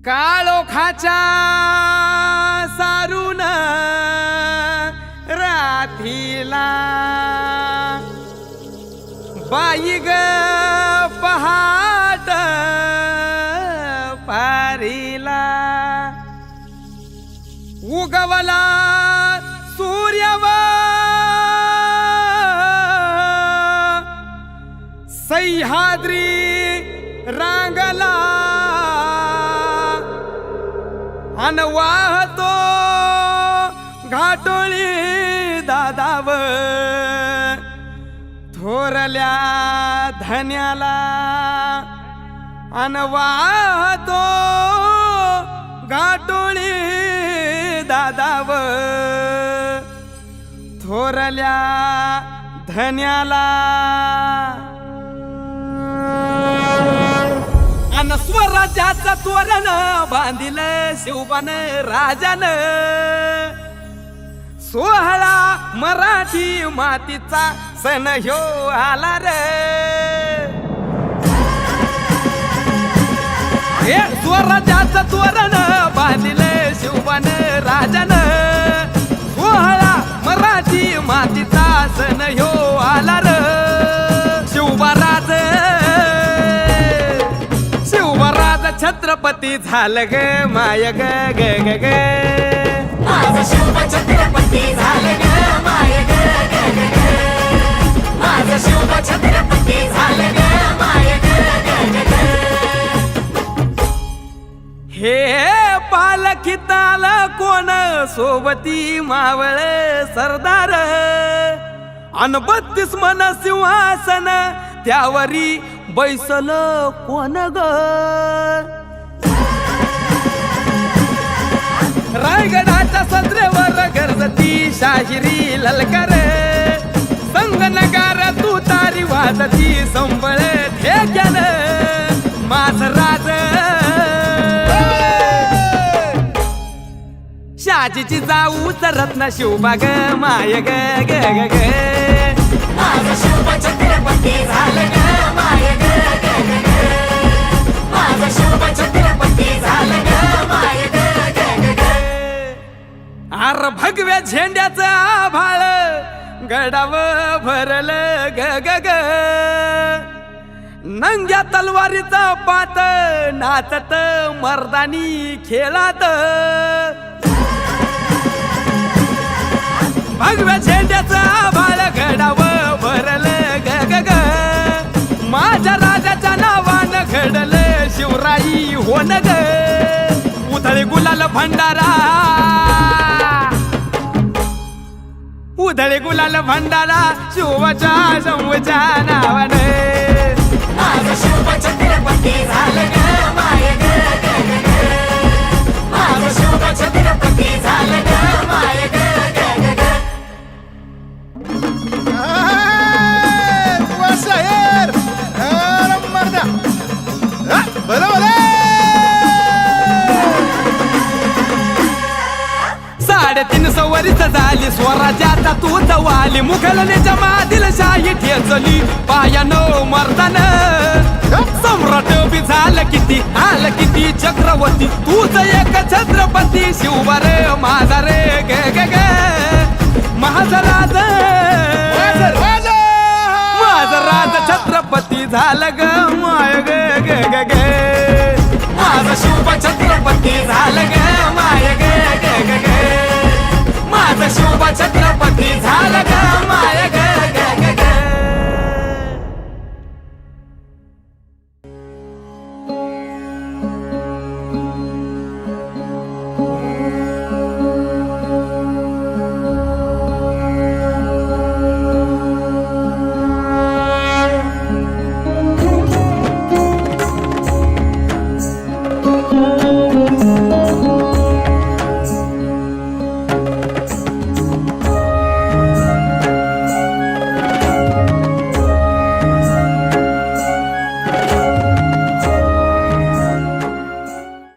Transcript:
काळोखाच्या सारून रात्रीला बाई ग पहाट पारीला उगवला सूर्यव सह्याद्री रांगला अन वाहतो घाटोळी दादाव थोरल्या धन्याला अन वाहतो घाटोळी दादाव थोरल्या धन्याला अन स्वराज्याचं तोरण बांधिल शिवबान राजान सोहळा मराठी मातीचा सण ह्यो आला रे हे स्वराज्याचं तोरण बांधिल शिवबान राजान सोहळा मराठी मातीचा सण ह्यो आला रे शिवबाराज छत्रपती झालं ग माय ग ग ग ग माझं शिव छत्रपती झालं ग माय ग ग ग ग माझं शिव छत्रपती झालं ग माय ग ग ग ग हे पालखीताल कोण सोबती मावळ सरदार अन 32 मन सिंहासन त्यावरी बैसल कोण ग रायगडाच्या सत्रेवर गरजती शाहिरी ललकार संगनगार तू तारी वाजती संबळ ठेक्यान माझ राज शाजीची जाऊ रत्न शिवबा ग माय ग ग ग ग माझं शिव छत्रपती झालं ग माय ग ग ग ग माझं शिव छत्रपती झालं ग माय ग ग ग ग आर भगव्या झेंड्याचं आभाळ गडाव भरल ग ग ग नंग्या तलवारीचा पात नाचत मर्दानी खेळात भगव्या झेंड्याचं आभाळ गडाव भरल ग ग ग माझ्या राजाच्या नावानं घडल शिवराई होन ग उधळी गुलाल भंडारा उधळी गुलाल भंडारा शिवच्या शंभूच्या नावाने माझं शिव छत्रपती झालं ग माय ग ग ग ग माझं शिव छत्रपती झालं ग माय ग ग ग ग शायर मर्दा बरोबर 350 वर्ष झाली स्वराज्याचा तूच वाली मुघलनेच्या मादील शाही ठेचली पायानो मर्दान सम्राट बी झालं किती आल किती चक्रवर्ती तूच एक छत्रपती शिवबार माझा रे ग ग ग माझा राज माझा राज छत्रपती झालं ग माय ग ग ग ग माझं शिव छत्रपती झालं ग माय ग ग ग ग माझं शिव छत्रपती झालं ग माय ग